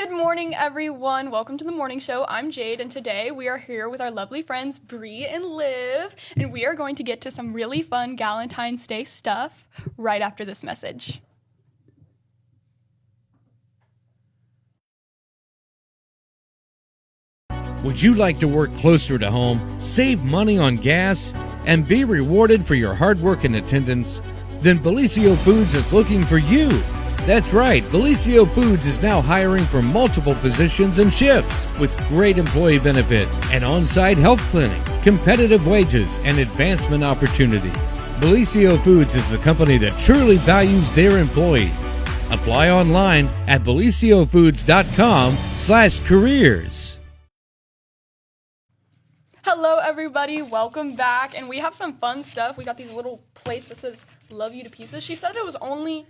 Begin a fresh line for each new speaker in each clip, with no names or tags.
Good morning, everyone. Welcome to the morning show. I'm Jade, and today we are here with our lovely friends Bree and Liv, and we are going to get to some really fun Galentinesday stuff right after this message.
Would you like to work closer to home, save money on gas, and be rewarded for your hard work and attendance? Then Bellisio Foods is looking for you. That's right, Bellisio Foods is now hiring for multiple positions and shifts with great employee benefits, an on-site health clinic, competitive wages, and advancement opportunities. Bellisio Foods is a company that truly values their employees. Apply online at bellisiofoods.com/careers.
Hello, everybody. Welcome back, and we have some fun stuff. We got these little plates that says "Love you to pieces." She said it was only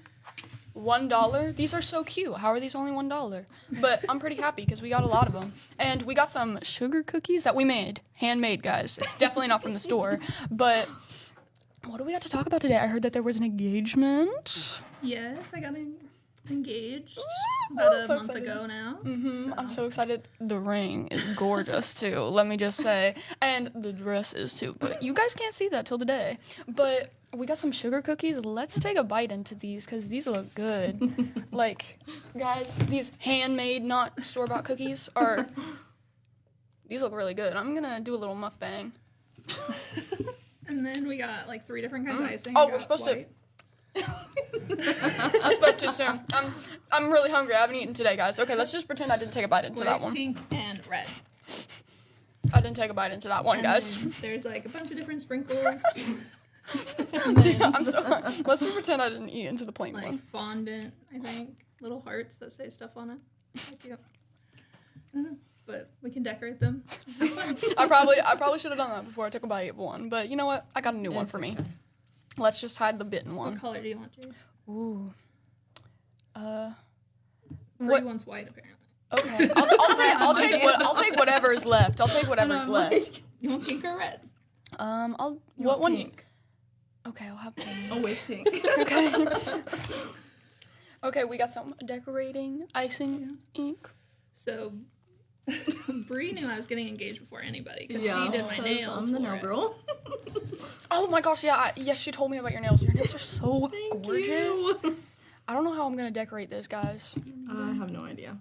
$1. These are so cute. How are these only $1? But I'm pretty happy because we got a lot of them. And we got some sugar cookies that we made. Handmade, guys. It's definitely not from the store. But what do we have to talk about today? I heard that there was an engagement.
Yes, I got engaged about a month ago now.
So. I'm so excited. The ring is gorgeous, too. Let me just say. And the dress is, too. But you guys can't see that till the day. But we got some sugar cookies. Let's take a bite into these because these look good. Like, guys, these handmade, not store-bought cookies are... These look really good. I'm going to do a little mukbang.
And then we got like 3 different kinds of icing.
Oh, we're supposed to... I spoke too soon. I'm really hungry. I haven't eaten today, guys. Okay, let's just pretend I didn't take a bite into that one.
Pink, and red.
I didn't take a bite into that one, guys.
There's like a bunch of different sprinkles.
Dude, I'm so hungry. Let's just pretend I didn't eat into the plain
like
one.
Fondant, I think. Little hearts that say stuff on it. Like, yep. I don't know, but we can decorate them.
I probably should have done that before I took a bite of one, but you know what? I got a new one for me. Let's just hide the bitten one.
What color do you want, Jade?
Ooh.
Bree wants white, apparently.
Okay. I'll take whatever's left. I'll take whatever's left.
Like, you want pink or red?
What one?
Pink.
Okay, I'll have pink.
Always pink.
Okay. Okay, we got some decorating icing ink.
So, Bree knew I was getting engaged before anybody because she did my nails.
I'm the nail girl.
Oh my gosh, yeah. Yes, she told me about your nails. Your nails are so gorgeous.
You.
I don't know how I'm going to decorate this, guys.
I have no idea.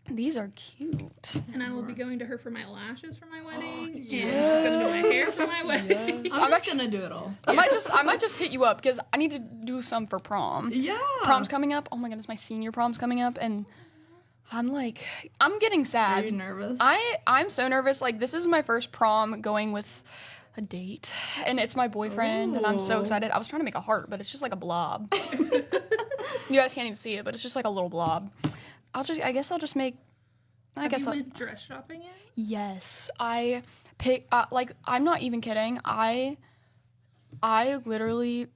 These are cute.
And I will be going to her for my lashes for my wedding. Yes. And she's going to do my hair for my wedding.
Yes.
I'm just going to do it all.
I might just hit you up because I need to do some for prom.
Yeah.
Prom's coming up. Oh my goodness, my senior prom's coming up, and I'm getting sad.
Are you nervous?
I'm so nervous. Like, this is my first prom going with a date, and it's my boyfriend, and I'm so excited. I was trying to make a heart, but it's just like a blob. You guys can't even see it, but it's just like a little blob. I guess I'll just make.
Have you went dress shopping yet?
Yes, I pick. I'm not even kidding. I literally.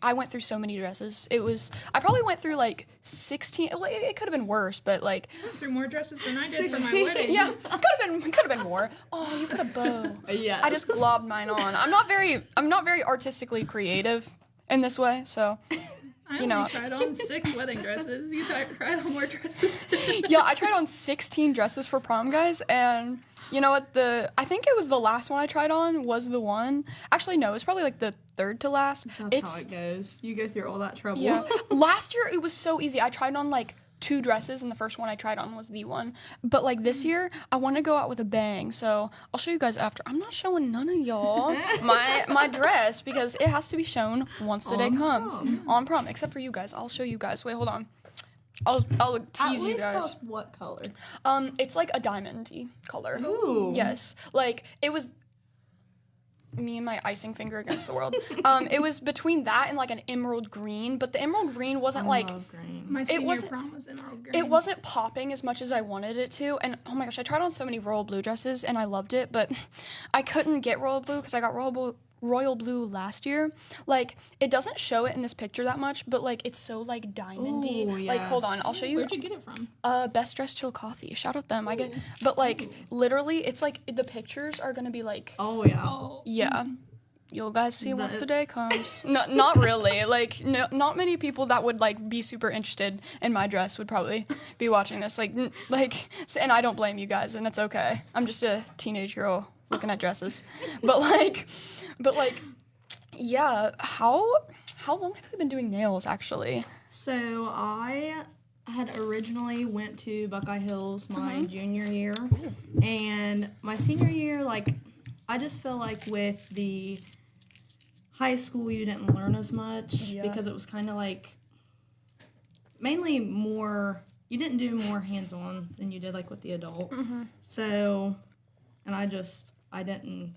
I went through so many dresses. I probably went through like 16. It could have been worse, but like.
I went through more dresses than I did
16.
for my wedding.
Yeah, could have been more. Oh, you got a bow.
Yeah.
I just globbed mine on. I'm not very artistically creative in this way, so.
I only tried on 6 wedding dresses. You tried on more dresses.
Yeah, I tried on 16 dresses for prom, guys, and you know what? I think it was the last one I tried on was the one. Actually, no, it's probably like the third to last.
That's how it goes. You go through all that trouble.
Yeah. Last year, it was so easy. I tried on like 2 dresses, and the first one I tried on was the one. But like this year, I want to go out with a bang, so I'll show you guys after. I'm not showing none of y'all my dress because it has to be shown once the day comes. On prom, except for you guys. I'll show you guys. Wait, hold on. I'll tease you guys.
What color?
It's like a diamondy color.
Ooh.
Yes. Like it was me and my icing finger against the world. It was between that and like an emerald green, but the emerald green wasn't
green.
My senior prom was emerald green.
It wasn't popping as much as I wanted it to, and oh my gosh, I tried on so many royal blue dresses and I loved it, but I couldn't get royal blue because I got royal blue last year. Like it doesn't show it in this picture that much, but like it's so like diamondy.
Ooh,
Like hold on, I'll show you.
Where'd you get it from?
Best Dressed Chill Coffee. Shout out them. But like literally, it's like the pictures are gonna be like.
Oh yeah.
Oh.
Yeah. You'll guys see once the day comes. No, not really. Like, no, not many people that would like be super interested in my dress would probably be watching this. And I don't blame you guys, and it's okay. I'm just a teenage girl looking at dresses. But yeah. How long have you been doing nails, actually?
So I had originally went to Buckeye Hills my junior year, and my senior year, like, I just feel like with the high school you didn't learn as much because it was kind of like mainly more, you didn't do more hands-on than you did like with the adult. So, and I didn't,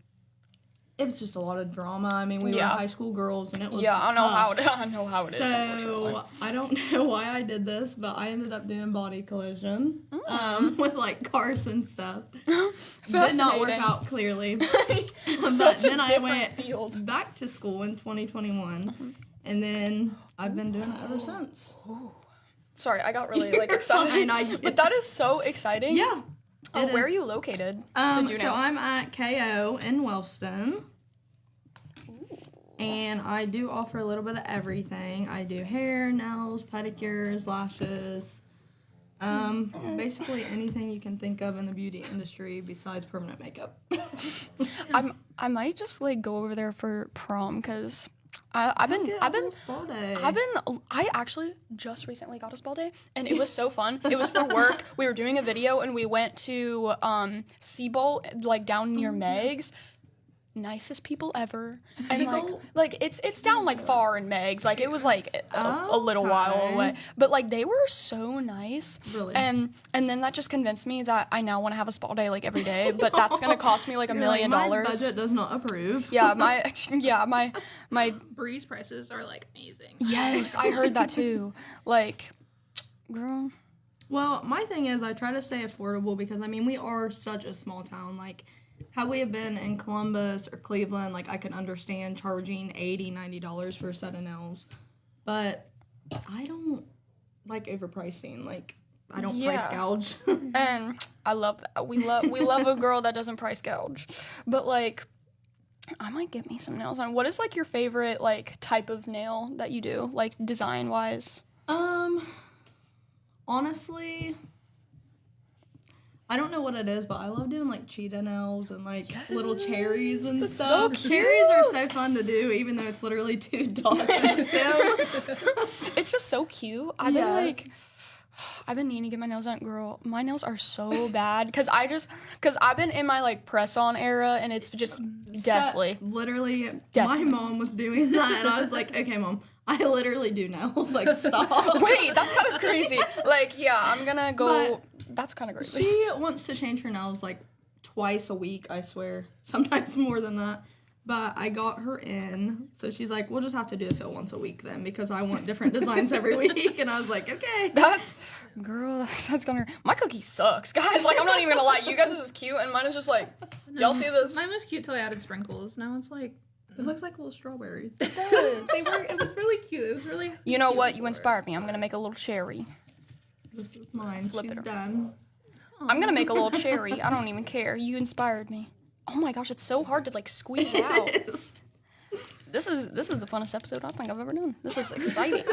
it was just a lot of drama. I mean, we were high school girls, and it was
I know how it is.
So
Unfortunately.
I don't know why I did this, but I ended up doing body collision with like cars and stuff. Did not work out clearly. But then I went back to school in 2021, and then I've been doing it ever since.
Sorry, I got really like excited. But that is so exciting.
Yeah.
Oh, where are you located?
So I'm at KO in Wellston. And I do offer a little bit of everything. I do hair, nails, pedicures, lashes. Basically anything you can think of in the beauty industry besides permanent makeup.
I might just like go over there for prom because I actually just recently got a spa day, and it was so fun. It was for work. We were doing a video, and we went to Seabolt, like down near Meg's. Nicest people ever. And like it's down like far in Meg's. Like it was like a little while away. But like they were so nice.
Really?
And then that just convinced me that I now want to have a spa day like every day, but that's gonna cost me like $1 million.
My budget does not approve.
Yeah, my
Breeze prices are like amazing.
Yes, I heard that too. Like, girl.
Well, my thing is I try to stay affordable because I mean we are such a small town. Like, had we have been in Columbus or Cleveland, like, I could understand charging $80, $90 for a set of nails. But I don't like overpricing. Like, I don't price gouge.
And I love that. We love a girl that doesn't price gouge. But, like, I might get me some nails on. What is, like, your favorite, like, type of nail that you do, like, design-wise?
Honestly, I don't know what it is, but I love doing like cheetah nails and like little cherries and stuff.
So cute.
Cherries are so fun to do, even though it's literally $2.
It's just so cute. I've been needing to get my nails done, girl. My nails are so bad because I've been in my like press on era, and it's just deathly.
My mom was doing that, and I was like, okay, Mom, I literally do nails. Like, stop.
Wait, that's kind of crazy. Like, yeah, I'm gonna go. That's kind of crazy.
She wants to change her nails like twice a week, I swear. Sometimes more than that. But I got her in, so she's like, we'll just have to do a fill once a week then, because I want different designs every week. And I was like, okay.
That's gonna. My cookie sucks, guys. Like, I'm not even gonna lie. You guys is cute, and mine is just like. Y'all see this?
Mine was cute till I added sprinkles. Now it's like.
It looks like little strawberries.
It does.
It was really cute. It was really.
You know what? You inspired me. I'm gonna make a little cherry.
This is mine.
Flip
She's
it
done.
I'm gonna make a little cherry. I don't even care. You inspired me. Oh my gosh, it's so hard to like squeeze out. This is the funnest episode I think I've ever done. This is exciting.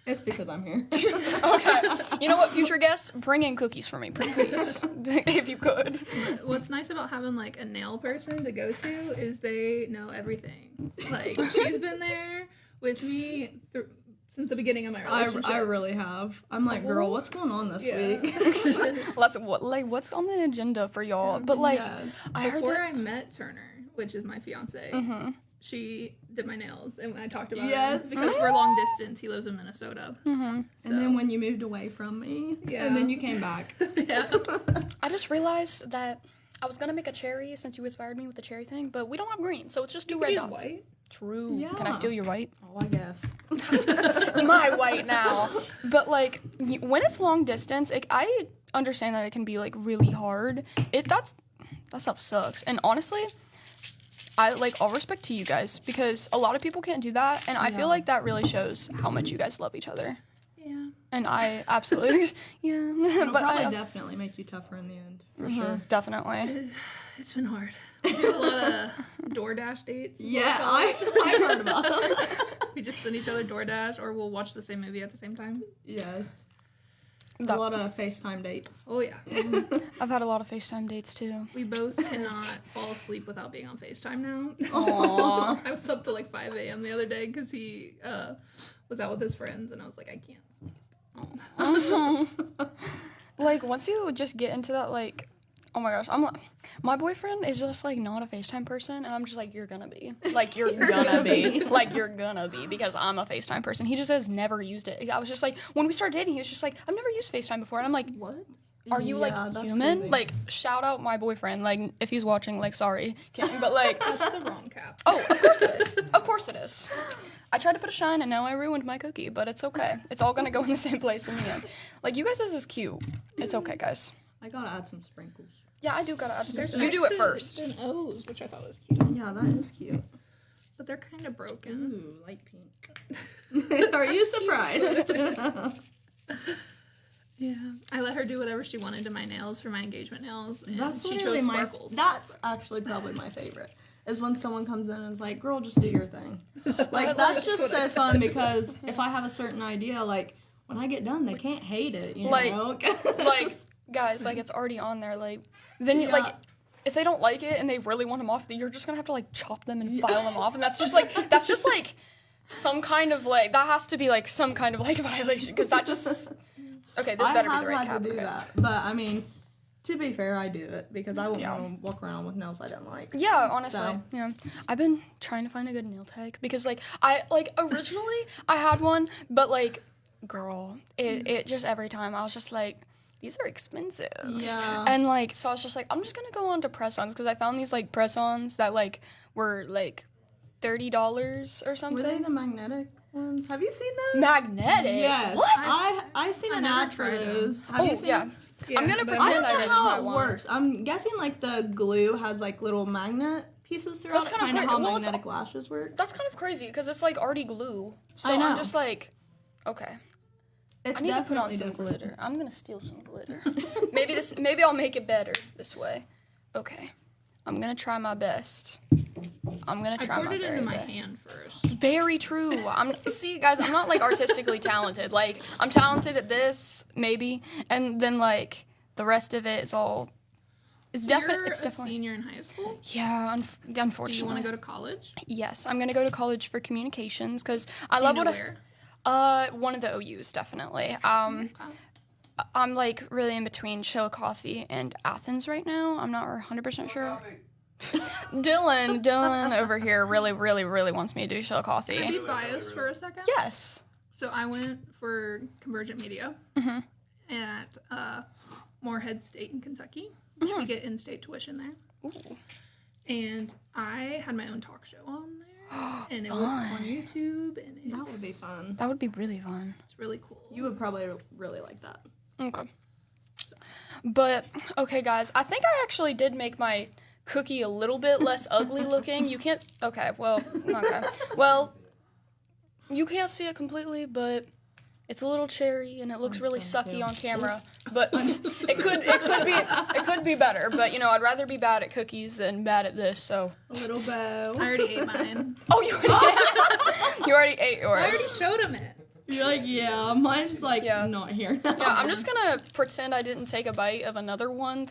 It's because I'm here.
Okay. You know what, future guests? Bring in cookies for me, please. If you could.
What's nice about having like a nail person to go to is they know everything. Like, she's been there with me since the beginning of my relationship.
I really have. I'm like, girl, what's going on this week?
What's on the agenda for y'all? But like, I heard
before I met Turner, which is my fiance, she did my nails, and I talked about it because we're long distance. He lives in Minnesota. So.
And then when you moved away from me, and then you came back.
I just realized that I was gonna make a cherry since you inspired me with the cherry thing, but we don't have green, so it's just 2 red dots.
White.
True.
Yeah.
Can I steal your white?
Oh, I guess.
My white now. But like when it's long distance, I understand that it can be like really hard. That stuff sucks. And honestly, all respect to you guys because a lot of people can't do that, and I feel like that really shows how much you guys love each other.
Yeah.
And I absolutely
It'll probably definitely make you tougher in the end, for sure.
Definitely.
It's been hard. We do a lot of DoorDash dates.
Yeah, I heard about them.
We just send each other DoorDash, or we'll watch the same movie at the same time.
Yes. A lot of FaceTime dates.
Oh, yeah.
I've had a lot of FaceTime dates, too.
We both cannot fall asleep without being on FaceTime now.
Aww.
I was up till like 5 a.m. the other day because he was out with his friends, and I was like, I can't sleep.
Like, once you just get into that, like, oh my gosh, my boyfriend is just, like, not a FaceTime person, and I'm just like, you're gonna be. Like, you're gonna be. Like, you're gonna be, because I'm a FaceTime person. He just has never used it. I was just like, when we started dating, he was just like, I've never used FaceTime before, and I'm like,
What?
are you, like, human?
Crazy.
Like, shout out my boyfriend. Like, if he's watching, like, sorry. But, like,
That's the wrong cap.
oh, of course it is. Of course it is. I tried to put a shine, and now I ruined my cookie, but it's okay. It's all gonna go in the same place in the end. Like, you guys' is cute. It's okay, guys.
I gotta add some sprinkles.
Yeah, I do gotta add some.
There's
You do it
X's
first.
and O's, which I thought was cute.
Yeah, that is cute.
But they're kind of broken.
Ooh, light pink. Are you surprised?
Yeah. I let her do whatever she wanted to my nails for my engagement nails, and
That's
she
literally
chose
my.
sparkles.
That's actually probably my favorite. Is when someone comes in and is like, "Girl, just do your thing." Like that's just
what I
so
said.
fun because if I have a certain idea, like when I get done, they can't hate it. You
Like-
know?
Like, guys, like, it's already on there. Like, then you,
Yeah.
like, if they don't like it and they really want them off, then you're just gonna have to, like, chop them and file them off. And that's just, like, some kind of, like, that has to be, like, some kind of, like, violation. Because that just, okay, this
I
better be
have
the right
had
cap.
to do
Okay.
that, but I mean, to be fair, I do it because I won't
Yeah.
want to walk around with nails I don't like.
Yeah, honestly.
So.
Yeah. I've been trying to find a good nail tech because, like, originally I had one, but, like, girl, it just every time I was just like, these are expensive.
Yeah.
And, like, so I was just like, I'm just gonna go on to press-ons because I found these, like, press-ons that, like, were, like, $30 or something.
Were they the magnetic ones? Have you seen those?
Magnetic?
Yes.
What?
I seen
I
an
never
ad for
tried them.
those. Have
Oh,
you seen?
yeah.
Yeah,
I'm gonna
but
I
pretend
don't
I
know
didn't try
how it
one.
works. I'm guessing like the glue has like little magnet pieces throughout
That's
it,
kinda
kind of
cra-
how
well, it's-
magnetic lashes work.
That's kind of crazy because it's, like, already glue. So
I know.
I'm just like, okay.
It's
I need to put on
definitely
some
different.
glitter. I'm gonna steal some glitter. Maybe I'll make it better this way. Okay. I'm gonna try my best. I'm gonna
I
try
poured
my
it
very
into my
best.
hand first.
Very true. See, guys, I'm not, like, artistically talented. Like, I'm talented at this, maybe, and then, like, the rest of it is all. It's
You're
definitely. It's
a
definitely.
senior in high school.
Yeah, unfortunately.
Do you want to go to college?
Yes, I'm gonna go to college for communications because I
Do you
love
know
what
where?
one of the OUs definitely.
Okay.
I'm, like, really in between Chillicothe and Athens right now. I'm not 100% sure. Dylan over here really wants me to do
Can I
Chillicothe.
be biased for a second?
Yes.
So I went for Convergent Media at Moorhead State in Kentucky, which we get in-state tuition there.
Ooh.
And I had my own talk show on there, and it was on YouTube, and
That would be fun.
That would be really fun.
it's really cool.
You would probably really like that.
Okay. But, okay, guys, I think I actually did make my cookie a little bit less ugly looking. You can't, okay, well, you can't see it completely, but it's a little cherry, and it looks really sucky on camera. But it could be better. But, you know, I'd rather be bad at cookies than bad at this, so.
A little bow.
I already ate mine.
Oh, you already ate yours.
I already showed him it.
You're like, yeah, mine's like
Yeah.
not here now.
Yeah, I'm just gonna pretend I didn't take a bite of another one,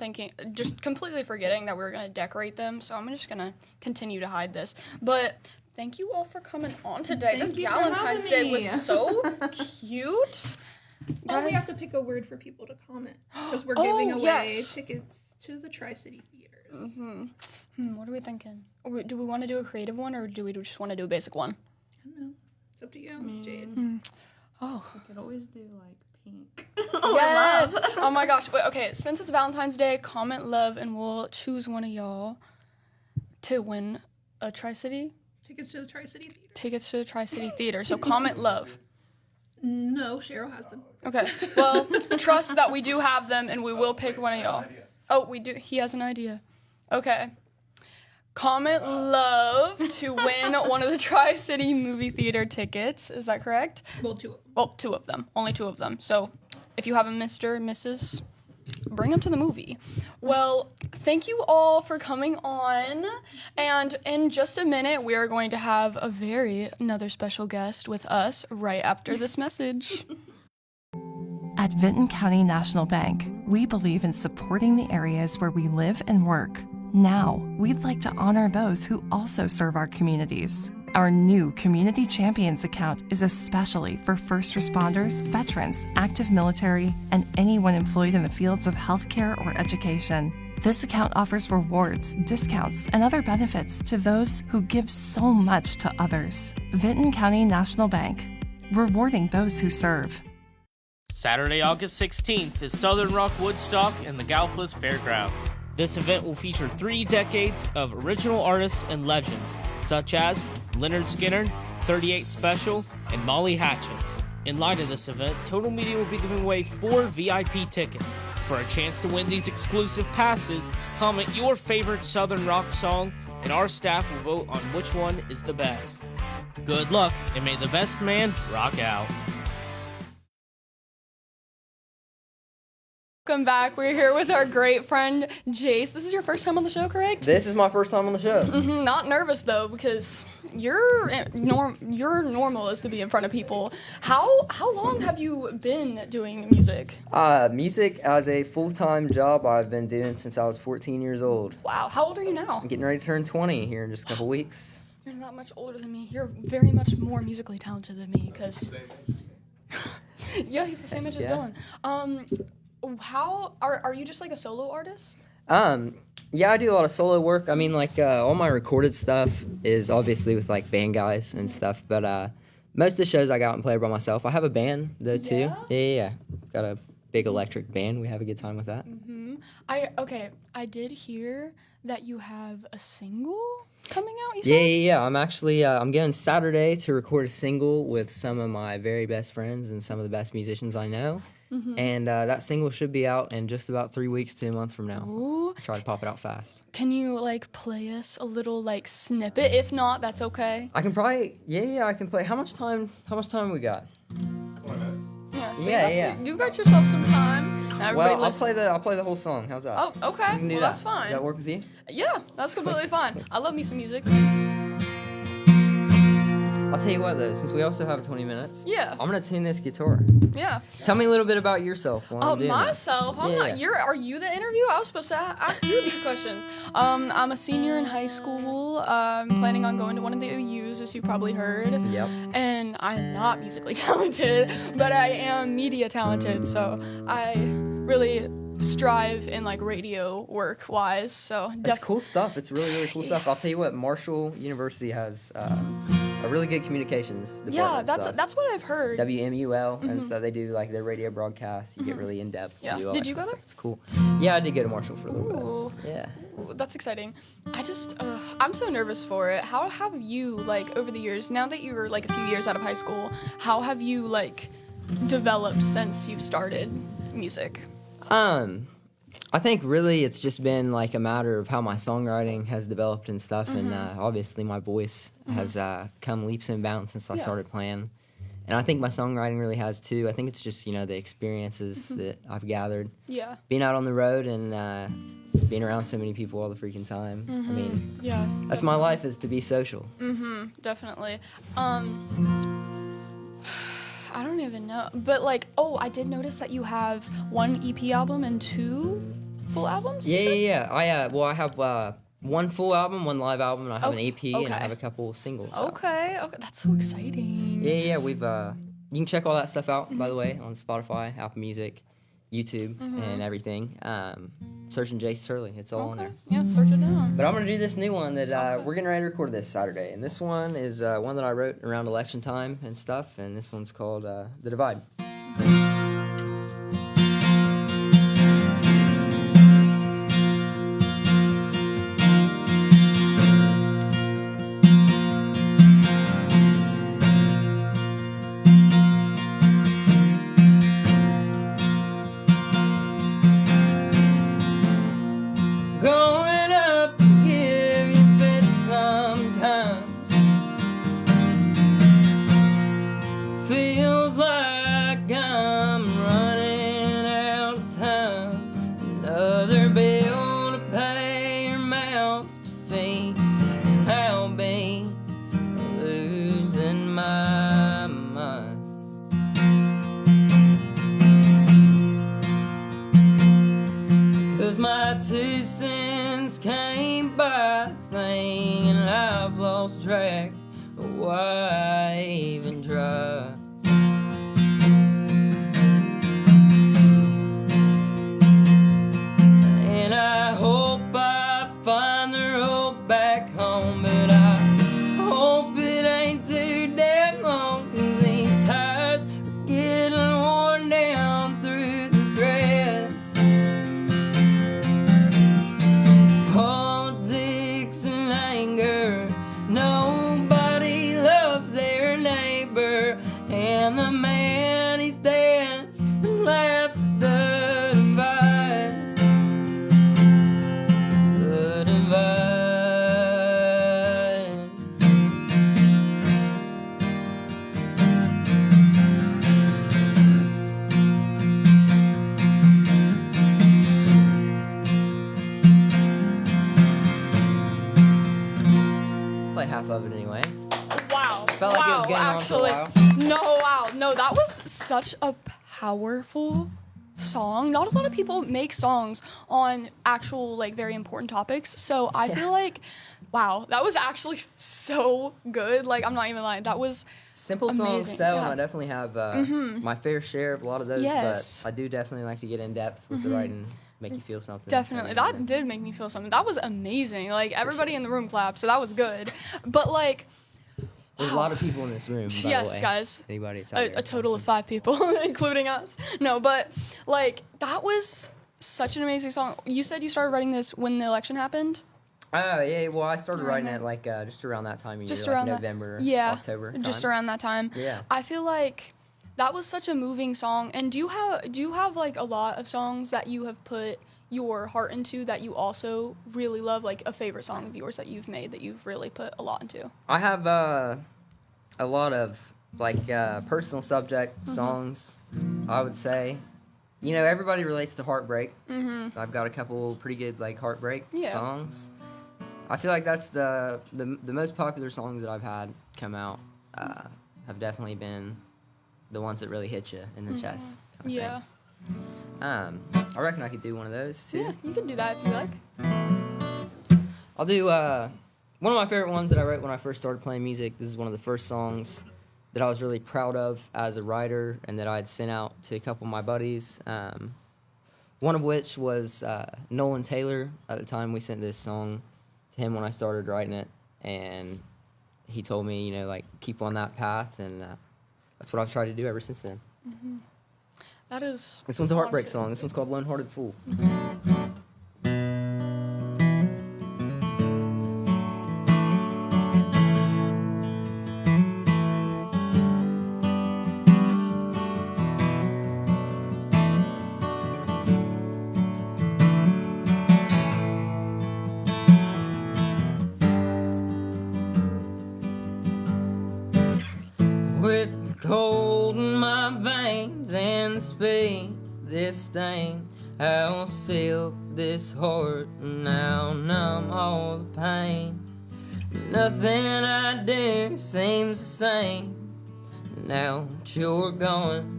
just completely forgetting that we were gonna decorate them. So I'm just gonna continue to hide this. But thank you all for coming on today.
Thank
This
you for
Galentine's
having
Day
me.
was so cute.
Oh, we
Guys,
have to pick a word for people to comment because we're
Oh,
giving away
yes.
tickets to the Tri-City Theaters.
what are we thinking? Do we want to do a creative one, or do we just want to do a basic one?
I don't know. It's up to you, Jade.
Oh.
We could always do like pink.
Yes. Oh my gosh. Wait, okay, since it's Valentine's Day, comment love and we'll choose one of y'all to win a Tri-City
Tickets to the Tri-City Theater.
tickets to the Tri-City Theater. So comment love.
No, Cheryl has them.
Okay. Well, trust that we do have them and we will pick one of y'all. Oh, we do. He has an idea. Okay. Comment love to win one of the Tri-City movie theater tickets. Is that correct?
Well, two of them.
Well, 2 of them. Only 2 of them. So if you have a Mr., Mrs., bring him to the movie. Well, thank you all for coming on. And in just a minute, we are going to have another special guest with us right after this message.
At Vinton County National Bank, we believe in supporting the areas where we live and work. Now, we'd like to honor those who also serve our communities. Our new Community Champions account is especially for first responders, veterans, active military, and anyone employed in the fields of healthcare or education. This account offers rewards, discounts, and other benefits to those who give so much to others. Vinton County National Bank, rewarding those who serve.
Saturday, August 16th is Southern Rock Woodstock in the Galapagos Fairgrounds. This event will feature 3 decades of original artists and legends, such as Leonard Skinner, 38 Special, and Molly Hatchet. In light of this event, Total Media will be giving away 4 VIP tickets. For a chance to win these exclusive passes, comment your favorite Southern Rock song, and our staff will vote on which one is the best. Good luck, and may the best man rock out.
Welcome back. We're here with our great friend Jayce. This is your first time on the show, correct?
This is my first time on the show.
Not nervous though, because your normal is to be in front of people. How long have you been doing music?
Music as a full-time job I've been doing since I was 14 years old.
Wow. How old are you now?
I'm getting ready to turn 20 here in just a couple weeks.
You're not much older than me. You're very much more musically talented than me, because yeah, he's the same age as
Yeah.
Dylan. How are you just like a solo artist?
Yeah, I do a lot of solo work. I mean, like, all my recorded stuff is obviously with, like, band guys and stuff, but, most of the shows I go out and play by myself. I have a band, though, too. Yeah. Got a big electric band. We have a good time with that.
I did hear that you have a single coming out, you
Yeah,
said?
yeah. I'm actually, I'm going Saturday to record a single with some of my very best friends and some of the best musicians I know. And that single should be out in just about 3 weeks to a month from now.
Ooh.
Try to pop it out fast.
Can you, like, play us a little, like, snippet? If not, that's okay.
I can probably, yeah, I can play. How much time we got?
Yeah, so
Yeah.
you got yourself some time. Now everybody
Well,
listen.
I'll play the whole song. How's that?
Oh, okay.
We can do
Well,
that.
that's fine.
Does that work with you?
Yeah, that's completely fine. I love me some music.
I'll tell you what, though, since we also have 20 minutes,
Yeah.
I'm going to tune this guitar.
Yeah.
Tell me a little bit about yourself while I'm doing
Myself? I'm
Yeah.
not. Are you the interview? I was supposed to ask you these questions. I'm a senior in high school. I'm planning on going to one of the OUs, as you probably heard.
Yep.
And I'm not musically talented, but I am media talented, so I really strive in, like, radio work wise. So
It's cool stuff. It's really, really cool stuff. I'll tell you what, Marshall University has a really good communications department.
Yeah,
stuff.
that's what I've heard.
WMUL and stuff. They do like their radio broadcasts. You get really in depth.
Yeah.
Do all
Did
that
you
kind
go
of stuff. It's cool. Yeah, I did go to Marshall for a little
Ooh.
bit. Yeah.
Ooh, that's exciting. I just, I'm so nervous for it. How have you, like, over the years, now that you're, like, a few years out of high school, how have you, like, developed since you've started music?
I think really it's just been like a matter of how my songwriting has developed and stuff, and obviously my voice has come leaps and bounds since I started playing. And I think my songwriting really has too. I think it's just, the experiences that I've gathered.
Yeah.
Being out on the road and being around so many people all the freaking time. I mean,
Yeah.
that's my life, is to be social.
Definitely. I don't even know. But, like, I did notice that you have 1 EP album and 2 full albums? you said?
Yeah. I have 1 full album, 1 live album, and I have an EP, and I
okay.
have a couple singles. so.
Okay. That's so exciting.
Yeah, we've you can check all that stuff out, by the way, on Spotify, Apple Music, YouTube, and everything. Searching Jayce Turley, it's all on
Okay.
there.
Yeah, search it down.
But I'm gonna do this new one that we're getting ready to record this Saturday, and this one is one that I wrote around election time and stuff, and this one's called "The Divide." Growing up can give you fits sometimes. Feels like I'm running out of time.
2 cents came by thing, and I've lost track of why I even tried. And I hope I find the road back home, but I hope it ain't too damn long, 'cause these tires are getting worn down through the threads. Politics and anger, nobody loves their neighbor, and the man he stands and laughs at the divide. The divide.
Play half of it anyway.
Wow.
Felt like it was
wow,
going on for a
actually.
while.
No, wow. No, that was such a powerful song. Not a lot of people make songs on actual, like, very important topics. So I feel like, wow, that was actually so good. Like, I'm not even lying. That was
Simple songs
amazing.
sell,
Yeah.
and I definitely have my fair share of a lot of those,
Yes.
but I do definitely like to get in depth with the writing, make you feel something.
Definitely. That did make me feel something. That was amazing. Like, everybody in the room clapped, so that was good. But, like,
There's a lot of people in this room, by
yes,
the way.
guys.
Anybody that's out there.
A total of 5 people, including us. No, but, like, that was such an amazing song. You said you started writing this when the election happened?
Oh, yeah, well, I started
Around
writing
there.
it, like, just around that time of year,
Just
like
around
November,
that. Yeah,
October time.
just around that time.
Yeah.
I feel like that was such a moving song. And do you have like a lot of songs that you have put your heart into that you also really love, like a favorite song of yours that you've made that you've really put a lot into?
I have a lot of, like, personal subject songs, I would say. You know, everybody relates to heartbreak. Mm-hmm. I've got a couple pretty good, like, heartbreak songs. I feel like that's the most popular songs that I've had come out have definitely been the ones that really hit you in the chest. kind of
Yeah.
thing. I reckon I could do one of those too.
Yeah, you can do that if you like.
I'll do one of my favorite ones that I wrote when I first started playing music. This is one of the first songs that I was really proud of as a writer and that I had sent out to a couple of my buddies. One of which was Nolan Taylor. At the time, we sent this song to him when I started writing it, and he told me, you know, like, keep on that path, and that's what I've tried to do ever since then.
That is.
This one's a heartbreak
honestly-
song. This one's called Lone Hearted Fool. With the cold in my veins and the speed, this stain, I'll seal this heart and I'll numb all the pain. Nothing I do seems the same now that you're gone.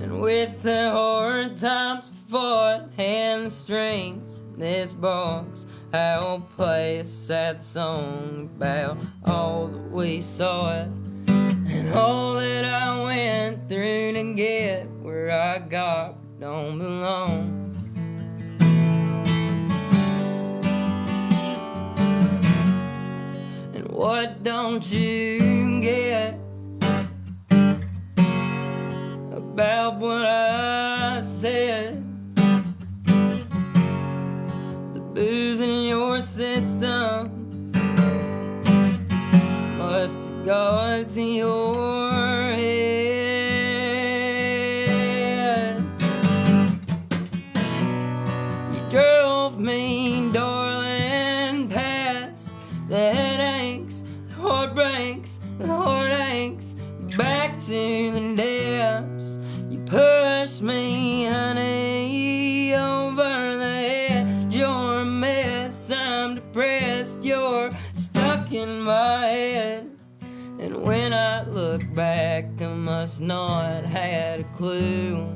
And with the hard times fought and the strings, this box, I'll play a sad song about all that we saw it and all that I went through to get where I got don't belong. And what don't you get about what I said? Booze in your system must have got to your head. You drove me, darling, past the headaches, the heartbreaks, the heartaches, back to the depths. You pushed me, honey, over the edge. You're a mess, I'm depressed, you're stuck in my head. And when I look back, I must not had a clue.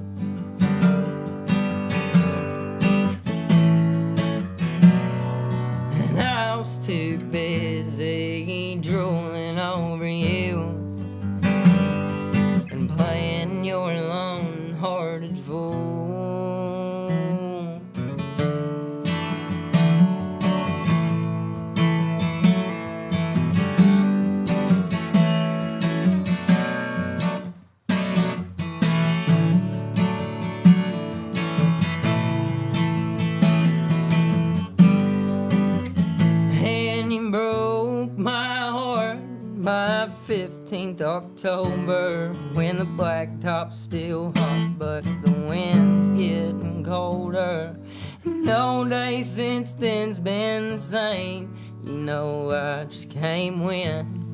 15th October, when the blacktop's still hot, but the wind's getting colder. No day since then's been the same. You know I just can't win.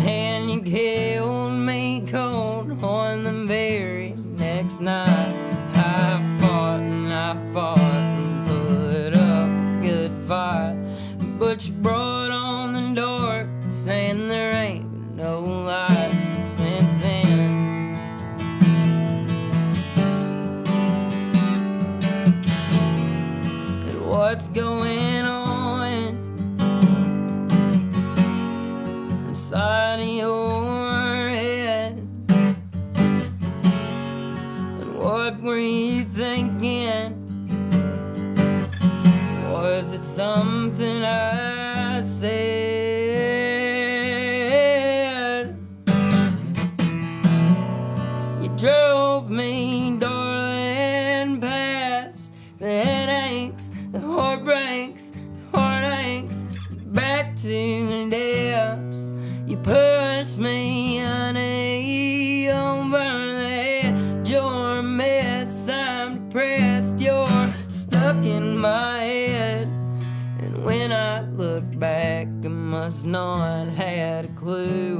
And you killed me cold on the very next night. I fought and put up a good fight, but you brought on the dark, saying there ain't been no light since then. And what's going on inside of your head? And what were you thinking? Was it something I said? You drove me, darling, past the headaches, the heartbreaks, the heartaches, back to the depths. You pushed me, honey, over the edge. You're a mess, I'm depressed, you're stuck in my head. And when I look back, I must not had a clue.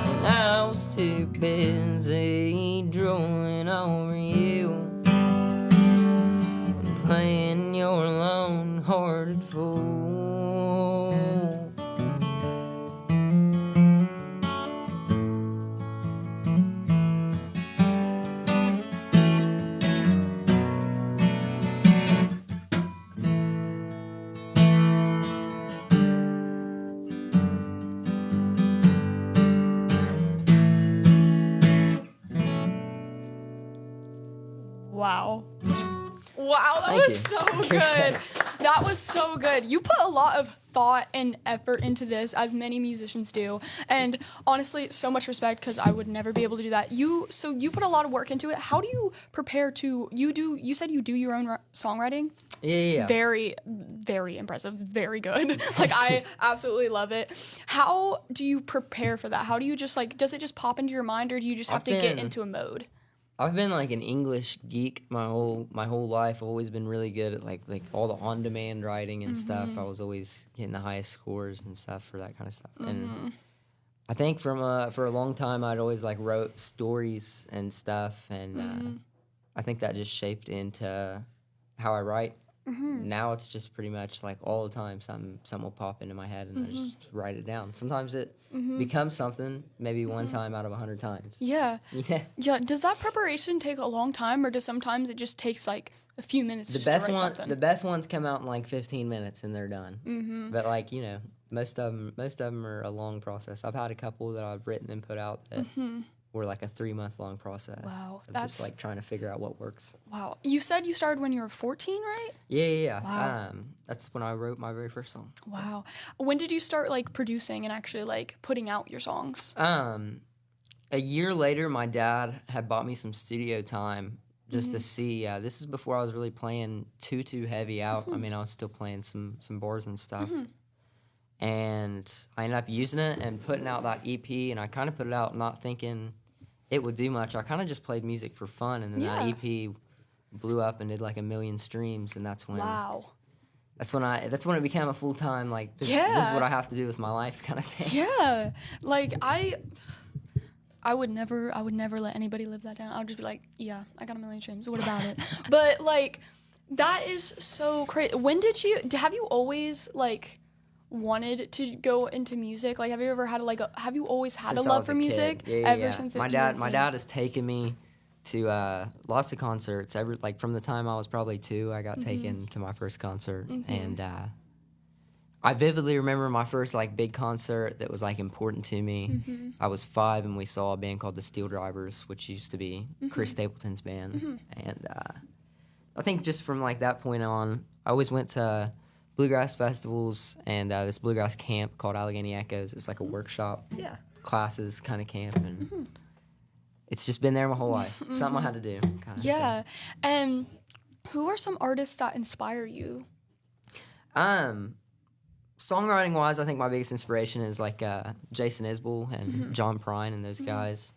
And I was too busy drooling over you and playing your lone-hearted fool.
Wow. Wow, that
Thank
was
you.
so
Appreciate
good.
it.
That was so good. You put a lot of thought and effort into this, as many musicians do. And honestly, so much respect, because I would never be able to do that. You put a lot of work into it. How do you prepare to, you said you do your own songwriting?
Yeah.
Very, very impressive. Very good. Like, I absolutely love it. How do you prepare for that? How do you just, like, does it just pop into your mind, or do you just have to get into a mode?
I've been like an English geek my whole life. I've always been really good at like all the on-demand writing and stuff. I was always getting the highest scores and stuff for that kind of stuff. And I think for a long time I'd always like wrote stories and stuff, and I think that just shaped into how I write. Now it's just pretty much like all the time something will pop into my head and I just write it down. Sometimes it becomes something, maybe one time out of 100 times.
Yeah.
Yeah.
Yeah. Does that preparation take a long time, or does sometimes it just takes like a few minutes just to write something?
The best ones come out in like 15 minutes and they're done. But like, you know, most of them are a long process. I've had a couple that I've written and put out that were like a 3-month long process.
Wow,
of
that's
just like trying to figure out what works.
Wow. You said you started when you were 14, right?
Yeah.
Wow.
That's when I wrote my very first song.
Wow. When did you start like producing and actually like putting out your songs?
A year later, my dad had bought me some studio time just to see. This is before I was really playing too heavy out. I mean, I was still playing some bars and stuff. And I ended up using it and putting out that EP, and I kind of put it out not thinking it would do much. I kind of just played music for fun, and then that EP blew up and did like 1 million streams, and that's when that's when it became a full-time, like, this is what I have to do with my life kind of thing.
Yeah. Like, I would never let anybody live that down. I would just be like, yeah, I got 1 million streams. What about it? But like, that is so crazy. Have you always like wanted to go into music? Like, have you ever had have you always had
Since
a
I
love
was
for
a kid.
music?
Yeah.
Ever since
my dad has taken me to lots of concerts. Like from the time I was probably 2, I got taken to my first concert, and I vividly remember my first like big concert that was like important to me. I was 5, and we saw a band called the Steel Drivers, which used to be Chris Stapleton's band, and I think just from like that point on, I always went to bluegrass festivals and this bluegrass camp called Allegheny Echoes. It was like a workshop, classes kind of camp, and
it's just been there my whole life. Something I had to do. Kind of
Yeah. And who are some artists that inspire you?
Songwriting wise, I think my biggest inspiration is like Jayce and John Prine and those guys.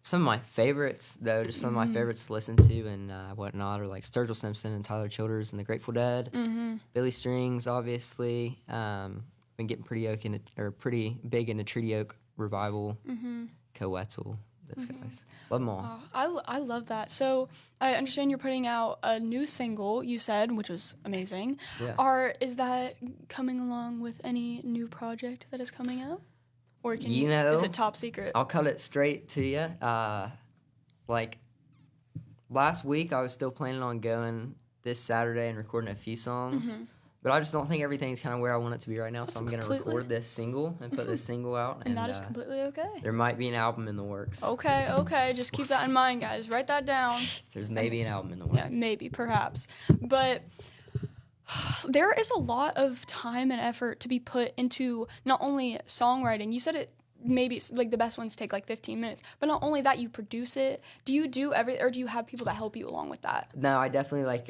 Some of my favorites, though, just some of my favorites to listen to and whatnot, are like Sturgill Simpson and Tyler Childers and the Grateful Dead. Billy Strings, obviously. Been getting pretty big into Treaty Oak Revival, Coetzel, those guys. Love them all.
I love that. So I understand you're putting out a new single, you said, which was amazing.
Yeah.
Is that coming along with any new project that is coming out? Or is it top secret?
I'll cut it straight to you. Like last week, I was still planning on going this Saturday and recording a few songs. But I just don't think everything's kind of where I want it to be right now, so I'm going to record this single and put this single out.
And that is completely okay.
There might be an album in the works.
Okay. Just keep that in mind, guys. Write that down.
There's maybe an album in the works.
Yeah, maybe, perhaps. But there is a lot of time and effort to be put into not only songwriting. You said it. Maybe it's like the best ones take like 15 minutes. But not only that, you produce it. Do you do or do you have people that help you along with that?
No, I definitely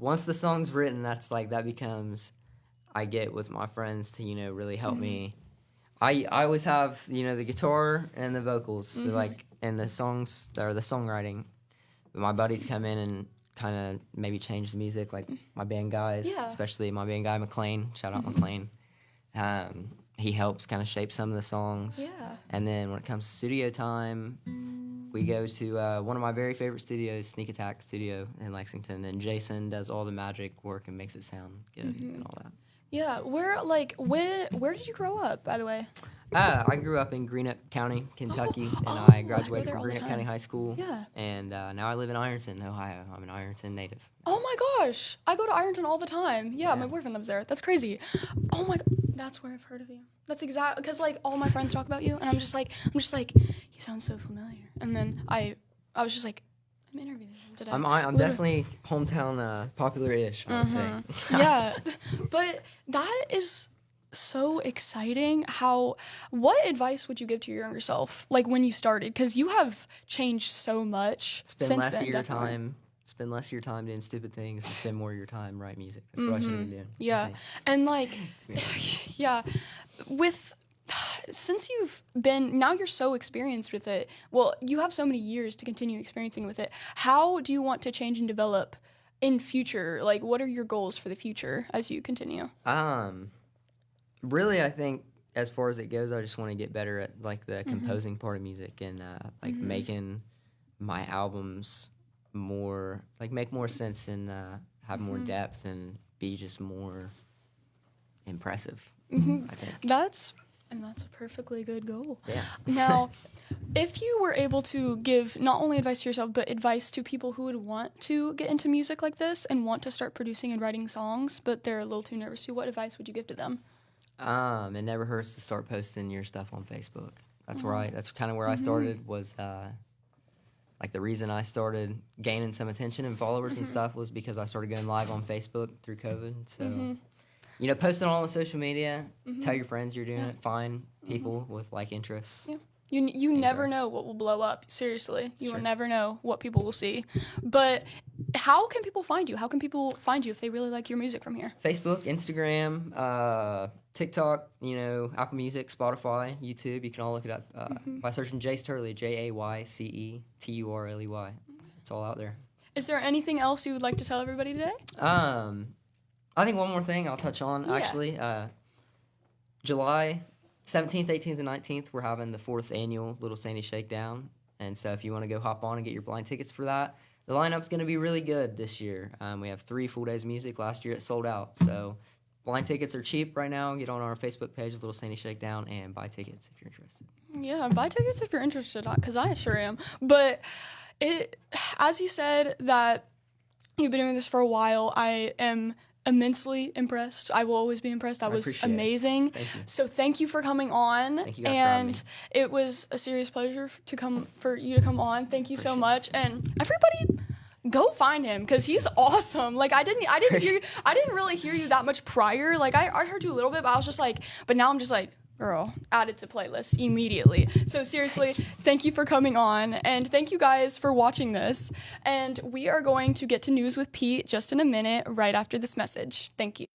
once the song's written, that becomes, I get with my friends to, really help me. I always have, the guitar and the vocals, so and the songs, or the songwriting. But my buddies come in and kind of maybe change the music, like my band guys, especially my band guy, McLean. Shout out McLean. He helps kind of shape some of the songs.
Yeah.
And then when it comes to studio time, we go to one of my very favorite studios, Sneak Attack Studio in Lexington, and Jason does all the magic work and makes it sound good and all that.
Yeah. Where did you grow up, by the way?
I grew up in Greenup County, Kentucky, and I graduated from Greenup County High School.
Yeah.
And now I live in Ironton, Ohio. I'm an Ironton native.
Oh my gosh. I go to Ironton all the time. Yeah, my boyfriend lives there. That's crazy. Oh my god. That's where I've heard of you. That's exactly because all my friends talk about you, and I'm just like, he sounds so familiar. And then I was just like, I'm interviewing him today.
I'm definitely hometown popular-ish, I would say.
Yeah, but that is so exciting. What advice would you give to your younger self, like when you started? Because you have changed so much since then.
Spend less of your time doing stupid things and spend more of your time writing music. That's what I should have been doing.
Yeah. And yeah, since now you're so experienced with it, well, you have so many years to continue experiencing with it. How do you want to change and develop in future? Like, what are your goals for the future as you continue?
Really, I think as far as it goes, I just want to get better at like the composing part of music and making my albums make more sense and have more depth and be just more impressive. I think
That's a perfectly good goal.
Yeah.
Now, if you were able to give not only advice to yourself, but advice to people who would want to get into music like this and want to start producing and writing songs, but they're a little too nervous to, what advice would you give to them?
It never hurts to start posting your stuff on Facebook. That's that's kind of where I started, was like the reason I started gaining some attention and followers and stuff was because I started going live on Facebook through COVID. So, posting all on social media, tell your friends you're doing it, find people with like interests.
Yeah. You never know what will blow up. Seriously. You will never know what people will see. But how can people find you? How can people find you if they really like your music from here?
Facebook, Instagram, TikTok, Apple Music, Spotify, YouTube. You can all look it up by searching Jayce Turley, JayceTurley. It's all out there.
Is there anything else you would like to tell everybody today?
I think one more thing I'll touch on, actually. July 17th, 18th, and 19th, we're having the 4th annual Little Sandy Shakedown. And so if you want to go hop on and get your blind tickets for that, the lineup's going to be really good this year. We have 3 full days of music. Last year it sold out. So blind tickets are cheap right now. Get on our Facebook page, Little Sandy Shakedown, and buy tickets if you're interested.
Yeah, buy tickets if you're interested, because I sure am. But as you said that you've been doing this for a while, I am immensely impressed. I will always be impressed. That was amazing.
Thank you.
So thank you for coming on.
Thank you guys for having me.
It was a serious pleasure for you to come on. Thank you so much. And everybody, go find him because he's awesome. Like I didn't really hear you that much prior. Like I heard you a little bit, but I was just like, but now I'm just like, Girl, add it to playlist immediately. So seriously, thank you for coming on, and thank you guys for watching this. And we are going to get to news with Pete just in a minute, right after this message. Thank you.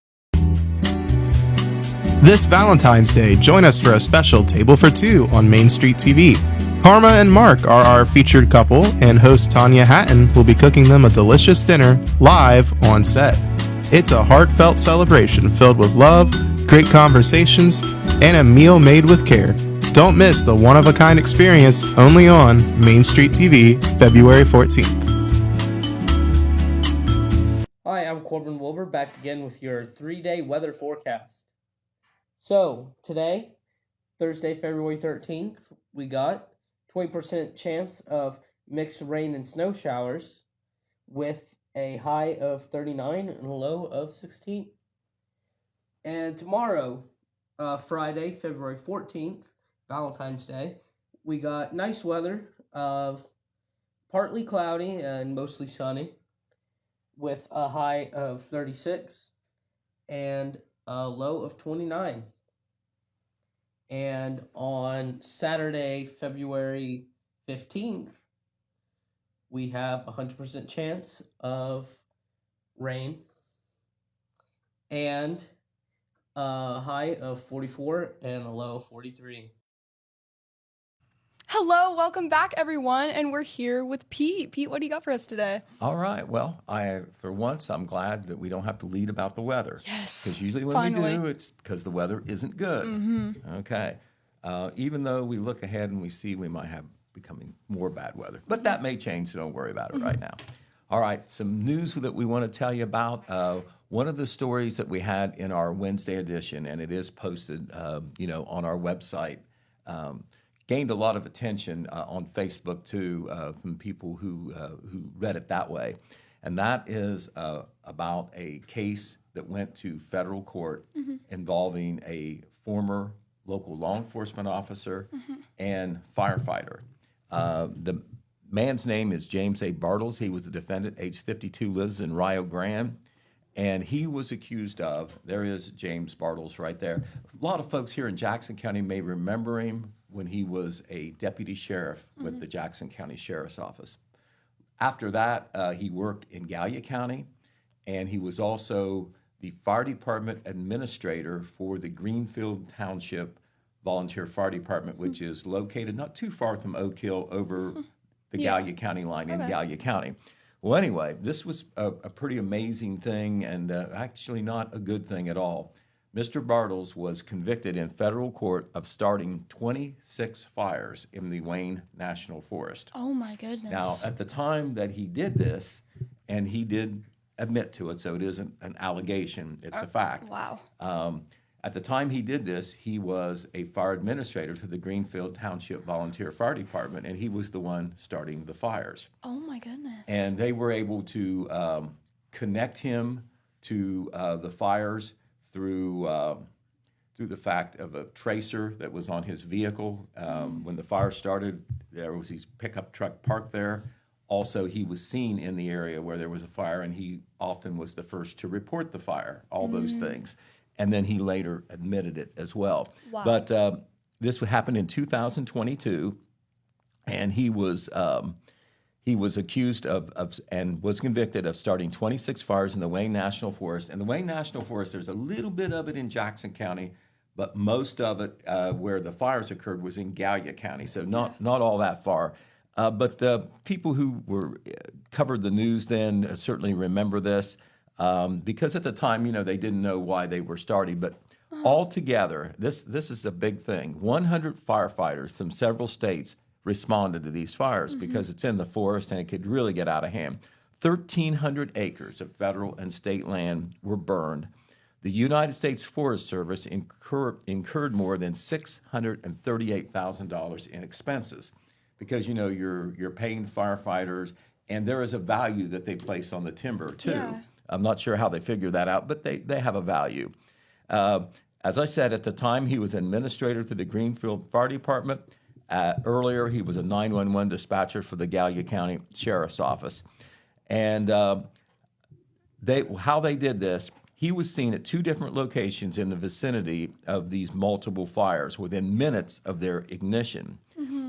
This Valentine's Day, join us for a special Table for Two on Main Street TV. Karma and Mark are our featured couple, and host Tanya Hatton will be cooking them a delicious dinner live on set. It's a heartfelt celebration filled with love, great conversations, and a meal made with care. Don't miss the one-of-a-kind experience only on Main Street TV, February 14th.
Hi, I'm Corbin Wilbur, back again with your 3-day weather forecast. So, today, Thursday, February 13th, we got 20% chance of mixed rain and snow showers with a high of 39 and a low of 16. And tomorrow, Friday, February 14th, Valentine's Day, we got nice weather of partly cloudy and mostly sunny with a high of 36 and a low of 29. And on Saturday, February 15th, we have a 100% chance of rain and a high of 44 and a low of 43.
Hello, welcome back, everyone, and we're here with Pete. Pete, what do you got for us today?
All right. Well, for once, I'm glad that we don't have to lead about the weather.
Yes.
Because usually when
Finally.
we do, it's because the weather isn't good. Mm-hmm. Okay. Even though we look ahead and we see we might have becoming more bad weather. But that may change, so don't worry about it right now. All right. Some news that we want to tell you about. One of the stories that we had in our Wednesday edition, and it is posted, on our website, gained a lot of attention on Facebook too from people who read it that way, and that is about a case that went to federal court involving a former local law enforcement officer and firefighter. The man's name is James A. Bartles. He was a defendant, age 52, lives in Rio Grande. And he was accused of, there is James Bartles right there. A lot of folks here in Jackson County may remember him when he was a deputy sheriff with the Jackson County Sheriff's Office. After that, he worked in Gallia County, and he was also the fire department administrator for the Greenfield Township Volunteer Fire Department, which is located not too far from Oak Hill over the Gallia County line in Gallia County. Well, anyway, this was a pretty amazing thing, and actually not a good thing at all. Mr. Bartles was convicted in federal court of starting 26 fires in the Wayne National Forest.
Oh my goodness.
Now, at the time that he did this, and he did admit to it, so it isn't an allegation, it's a fact.
Wow.
At the time he did this, he was a fire administrator to the Greenfield Township Volunteer Fire Department, and he was the one starting the fires.
Oh my goodness.
And they were able to connect him to the fires through the fact of a tracer that was on his vehicle. When the fire started, there was his pickup truck parked there. Also, he was seen in the area where there was a fire, and he often was the first to report the fire, all those things. And then he later admitted it as well.
Wow.
But this happened in 2022, and he was accused of and was convicted of starting 26 fires in the Wayne National Forest. And the Wayne National Forest, there's a little bit of it in Jackson County, but most of it where the fires occurred was in Gallia County, so not all that far. But people who covered the news then certainly remember this. Because at the time, they didn't know why they were starting. But altogether, this is a big thing. 100 firefighters from several states responded to these fires because it's in the forest and it could really get out of hand. 1,300 acres of federal and state land were burned. The United States Forest Service incurred more than $638,000 in expenses because, you're paying firefighters, and there is a value that they place on the timber, too.
Yeah.
I'm not sure how they figure that out, but they have a value. As I said, at the time, he was administrator to the Greenfield Fire Department. Earlier, he was a 911 dispatcher for the Gallia County Sheriff's Office. And how they did this, He was seen at 2 different locations in the vicinity of these multiple fires within minutes of their ignition.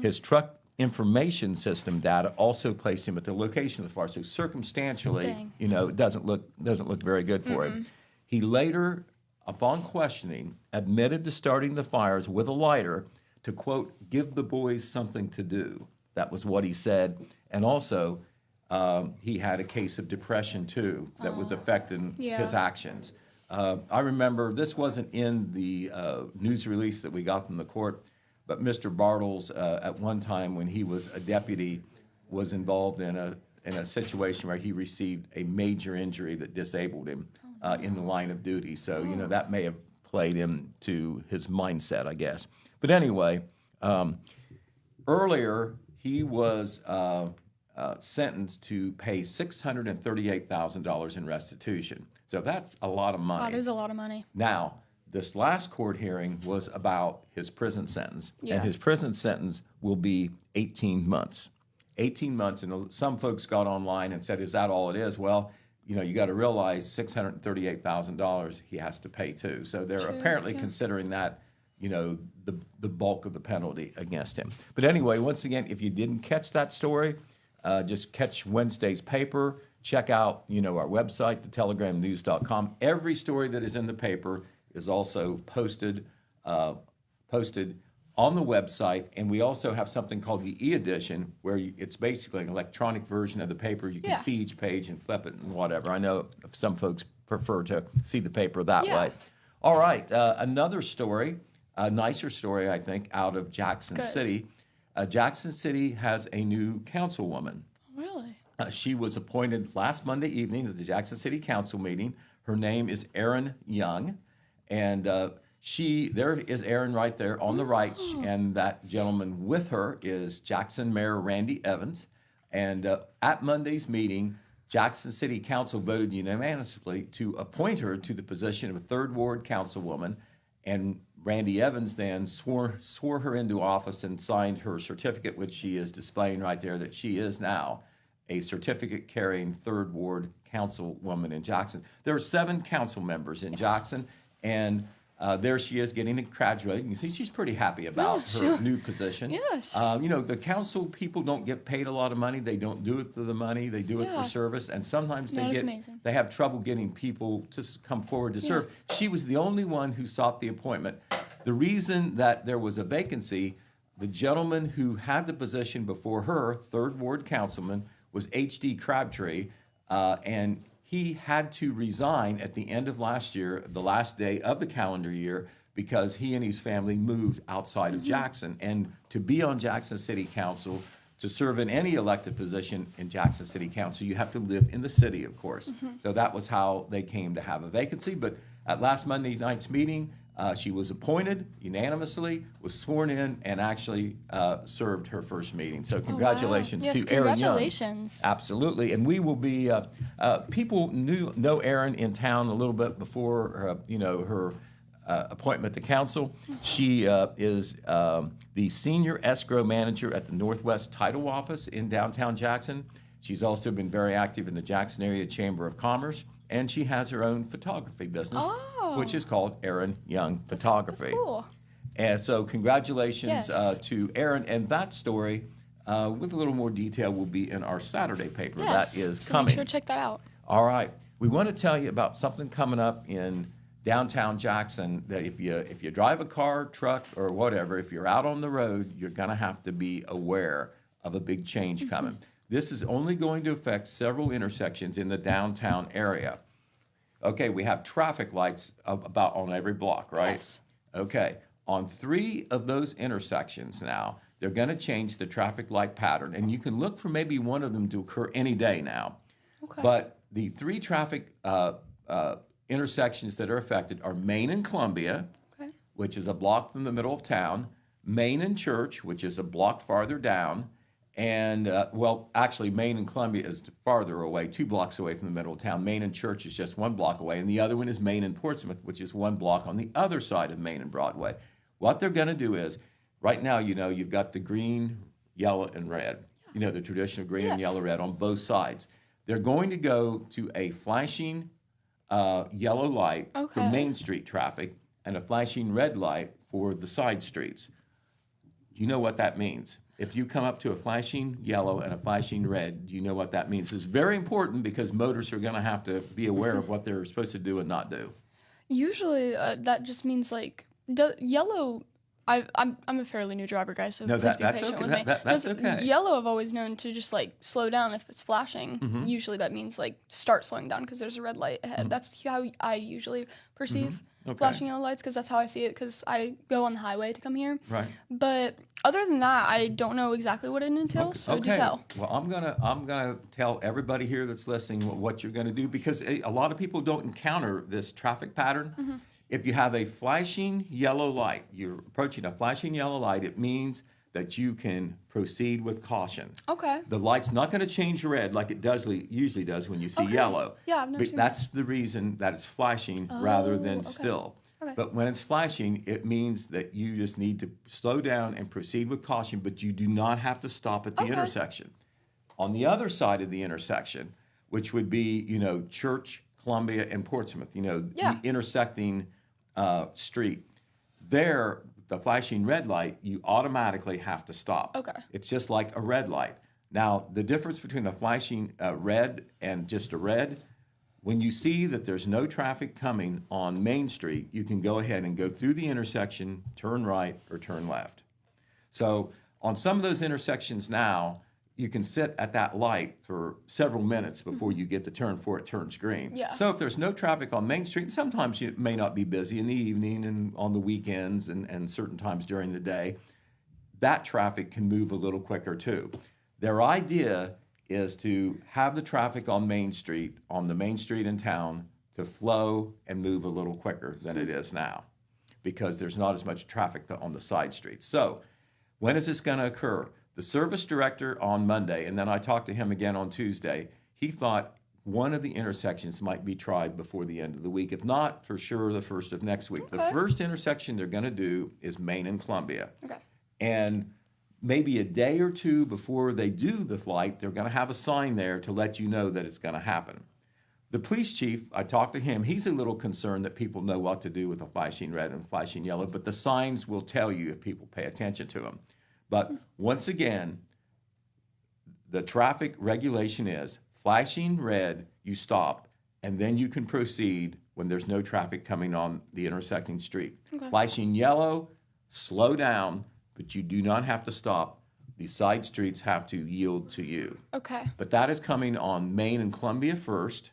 His truck information system data also placed him at the location of the fire. So circumstantially, it doesn't look very good for him. He later, upon questioning, admitted to starting the fires with a lighter to, quote, give the boys something to do. That was what he said. And also, he had a case of depression, too, that was affecting his actions. I remember, this wasn't in the news release that we got from the court, but Mr. Bartles, at one time when he was a deputy, was involved in a situation where he received a major injury that disabled him in the line of duty. So, that may have played into his mindset, I guess. But anyway, earlier he was sentenced to pay $638,000 in restitution. So that's a lot of money.
That is a lot of money.
Now, this last court hearing was about his prison sentence, and his prison sentence will be 18 months. 18 months, and some folks got online and said, is that all it is? Well, you got to realize $638,000 he has to pay too. So they're apparently considering that, the bulk of the penalty against him. But anyway, once again, if you didn't catch that story, just catch Wednesday's paper. Check out, our website, thetelegram.news.com. Every story that is in the paper is also posted on the website, and we also have something called the e-edition, where it's basically an electronic version of the paper. You can see each page and flip it and whatever. I know some folks prefer to see the paper that way. All right, another story, a nicer story, I think, out of Jackson City. Jackson City has a new councilwoman.
Really?
She was appointed last Monday evening at the Jackson City Council meeting. Her name is Erin Young, and there is Erin right there on the right, and that gentleman with her is Jackson Mayor Randy Evans. And at Monday's meeting, Jackson City Council voted unanimously to appoint her to the position of a 3rd Ward councilwoman, and Randy Evans then swore her into office and signed her certificate, which she is displaying right there, that she is now a certificate-carrying 3rd Ward councilwoman in Jackson. There are 7 council members in Jackson, and there she is getting graduated. You see, she's pretty happy about her new position.
Yes.
The council people don't get paid a lot of money. They don't do it for the money. They do it for service, and sometimes they have trouble getting people to come forward to serve. She was the only one who sought the appointment. The reason that there was a vacancy, the gentleman who had the position before her, 3rd Ward councilman, was H.D. Crabtree, and he had to resign at the end of last year, the last day of the calendar year, because he and his family moved outside of Jackson. And to be on Jackson City Council, to serve in any elected position in Jackson City Council, you have to live in the city, of course. So that was how they came to have a vacancy. But at last Monday night's meeting, she was appointed unanimously, was sworn in, and actually served her first meeting. So congratulations to Erin Young.
Congratulations.
Absolutely. And we will be, people know Erin in town a little bit before her appointment to council. She is the senior escrow manager at the Northwest Title Office in downtown Jackson. She's also been very active in the Jackson Area Chamber of Commerce, and she has her own photography business, which is called Erin Young Photography.
That's cool.
And so congratulations to Erin. And that story, with a little more detail, will be in our Saturday paper. That is
so
coming.
Make sure to check that out.
All right. We want to tell you about something coming up in downtown Jackson that if you drive a car, truck, or whatever, if you're out on the road, you're going to have to be aware of a big change coming. This is only going to affect several intersections in the downtown area. Okay, we have traffic lights about on every block, right?
Yes.
Okay, on 3 of those intersections now, they're going to change the traffic light pattern, and you can look for maybe one of them to occur any day now.
Okay.
But the 3 traffic intersections that are affected are Main and Columbia, which is a block from the middle of town, Main and Church, which is a block farther down, and, actually, Main and Columbia is farther away, 2 blocks away from the middle of town. Main and Church is just 1 block away, and the other one is Main and Portsmouth, which is 1 block on the other side of Main and Broadway. What they're going to do is, right now, you've got the green, yellow, and red. The traditional green and yellow, red on both sides. They're going to go to a flashing yellow light for
Okay.
Main Street traffic and a flashing red light for the side streets. Do you know what that means? If you come up to a flashing yellow and a flashing red, do you know what that means? It's very important because motorists are going to have to be aware of what they're supposed to do and not do.
Usually, that just means like yellow. I'm a fairly new driver, guys, so
No,
please be
that's
patient
okay.
with me.
That's
'Cause
okay.
Yellow, I've always known to just like slow down if it's flashing.
Mm-hmm.
Usually, that means like start slowing down because there's a red light ahead. That's how I usually perceive
Mm-hmm. Okay.
flashing yellow lights because that's how I see it. Because I go on the highway to come here.
Right.
But other than that, I don't know exactly what it entails. So do tell.
Well, I'm gonna tell everybody here that's listening what you're gonna do because a lot of people don't encounter this traffic pattern.
Mm-hmm.
If you have a flashing yellow light, you're approaching a flashing yellow light, it means that you can proceed with caution.
Okay.
The light's not going to change red like it usually does when you see yellow.
Yeah, I've never
But
seen
that's the reason that it's flashing rather than
okay.
still.
Okay.
But when it's flashing, it means that you just need to slow down and proceed with caution, but you do not have to stop at the intersection. On the other side of the intersection, which would be, Church, Columbia, and Portsmouth, the intersecting street, there, the flashing red light, you automatically have to stop.
Okay.
It's just like a red light. Now, the difference between a flashing red and just a red, when you see that there's no traffic coming on Main Street, you can go ahead and go through the intersection, turn right or turn left. So on some of those intersections now, you can sit at that light for several minutes before you get the turn before it turns green.
Yeah.
So if there's no traffic on Main Street, sometimes it may not be busy in the evening and on the weekends and certain times during the day, that traffic can move a little quicker too. Their idea is to have the traffic on Main Street, on the main street in town, to flow and move a little quicker than it is now because there's not as much traffic on the side streets. So when is this going to occur? The service director on Monday, and then I talked to him again on Tuesday, he thought one of the intersections might be tried before the end of the week. If not, for sure, the first of next week.
Okay.
The first intersection they're going to do is Main and Columbia.
Okay.
And maybe a day or two before they do the flight, they're going to have a sign there to let you know that it's going to happen. The police chief, I talked to him, he's a little concerned that people know what to do with a flashing red and flashing yellow, but the signs will tell you if people pay attention to them. But once again, the traffic regulation is flashing red, you stop, and then you can proceed when there's no traffic coming on the intersecting street.
Okay.
Flashing yellow, slow down, but you do not have to stop. The side streets have to yield to you.
Okay.
But that is coming on Main and Columbia first.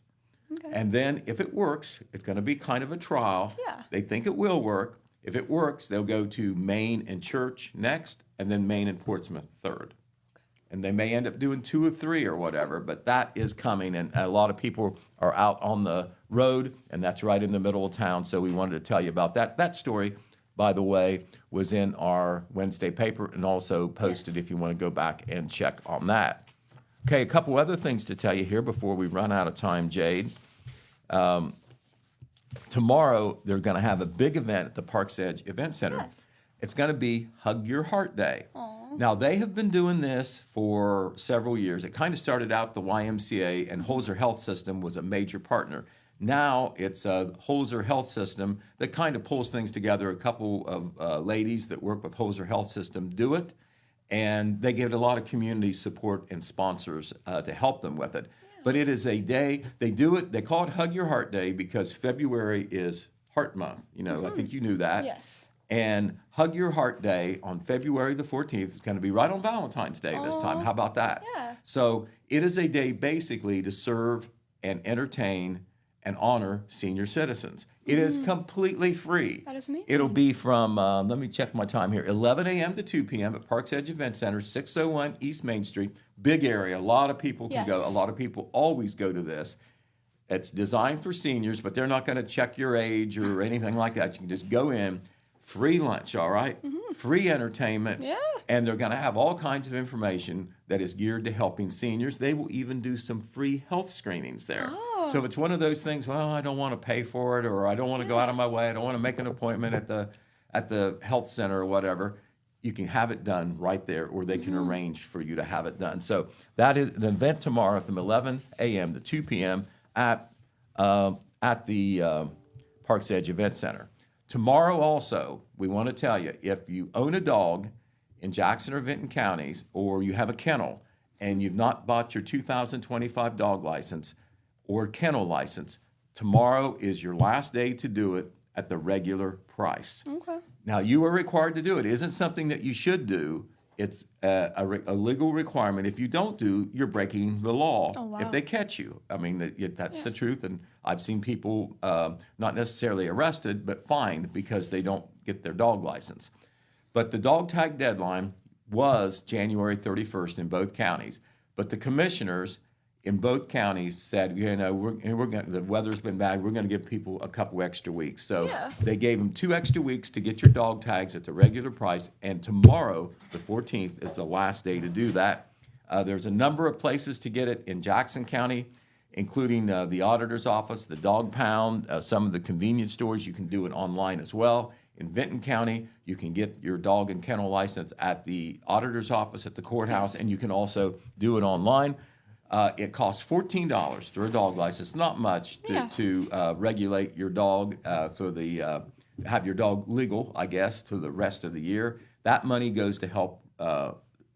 Okay.
And then if it works, it's going to be kind of a trial.
Yeah.
They think it will work. If it works, they'll go to Main and Church next, and then Main and Portsmouth third. And they may end up doing 2 or 3 or whatever, but that is coming, and a lot of people are out on the road, and that's right in the middle of town, so we wanted to tell you about that. That story, by the way, was in our Wednesday paper and also posted if you want to go back and check on that. Okay, a couple other things to tell you here before we run out of time, Jade. Tomorrow, they're going to have a big event at the Parks Edge Event Center.
Yes.
It's going to be Hug Your Heart Day. Now, they have been doing this for several years. It kind of started out the YMCA, and Holzer Health System was a major partner. Now, it's a Holzer Health System that kind of pulls things together. A couple of ladies that work with Holzer Health System do it, and they get a lot of community support and sponsors to help them with it. But it is a day, they do it, they call it Hug Your Heart Day because February is Heart Month. I think you knew that.
Yes.
And Hug Your Heart Day on February the 14th is going to be right on Valentine's Day this time. How about that?
Yeah.
So it is a day basically to serve and entertain and honor senior citizens. It is completely free.
That is amazing.
It'll be from, let me check my time here, 11 a.m. to 2 p.m. at Parks Edge Event Center, 601 East Main Street. Big area. A lot of people can go.
Yes.
A lot of people always go to this. It's designed for seniors, but they're not going to check your age or anything like that. You can just go in. Free lunch, all right? Free entertainment.
Yeah.
And they're going to have all kinds of information that is geared to helping seniors. They will even do some free health screenings there. So if it's one of those things, well, I don't want to pay for it, or I don't want to go out of my way, I don't want to make an appointment at the health center or whatever, you can have it done right there, or they can arrange for you to have it done. So that is an event tomorrow from 11 a.m. to 2 p.m. at at the Parks Edge Event Center. Tomorrow also, we want to tell you, if you own a dog in Jackson or Vinton counties, or you have a kennel and you've not bought your 2025 dog license or kennel license, tomorrow is your last day to do it at the regular price.
Okay.
Now, you are required to do it. It isn't something that you should do. It's a legal requirement. If you don't do, you're breaking the law.
Oh, wow.
If they catch you. I mean, that's the truth. And I've seen people not necessarily arrested, but fined because they don't get their dog license. But the dog tag deadline was January 31st in both counties. But the commissioners in both counties said, the weather's been bad. We're going to give people a couple extra weeks. So they gave them 2 extra weeks to get your dog tags at the regular price. And tomorrow, the 14th, is the last day to do that. There's a number of places to get it in Jackson County, including the auditor's office, the dog pound, some of the convenience stores. You can do it online as well. In Vinton County, you can get your dog and kennel license at the auditor's office at the courthouse, and you can also do it online. It costs $14 for a dog license, not much to regulate your dog have your dog legal, I guess, for the rest of the year. That money goes to help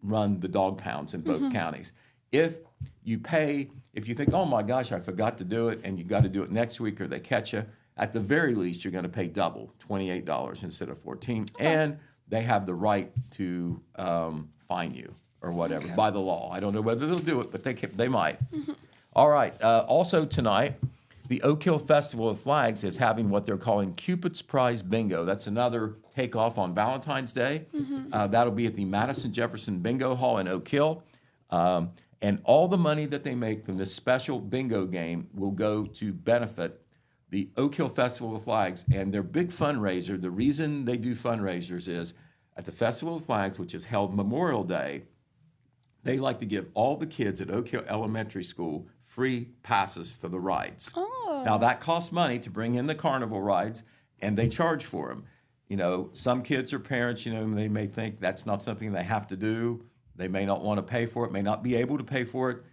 run the dog pounds in both counties. If you think, oh my gosh, I forgot to do it, and you got to do it next week or they catch you, at the very least, you're going to pay double, $28 instead of $14, and they have the right to fine you or whatever by the law. I don't know whether they'll do it, but they might. All right. Also tonight, the Oak Hill Festival of Flags is having what they're calling Cupid's Prize Bingo. That's another takeoff on Valentine's Day. That'll be at the Madison Jefferson Bingo Hall in Oak Hill. And all the money that they make from this special bingo game will go to benefit the Oak Hill Festival of Flags. And their big fundraiser, the reason they do fundraisers is at the Festival of Flags, which is held Memorial Day, they like to give all the kids at Oak Hill Elementary School free passes for the rides.
Oh.
Now, that costs money to bring in the carnival rides, and they charge for them. You know, some kids or parents, they may think that's not something they have to do. They may not want to pay for it, may not be able to pay for it.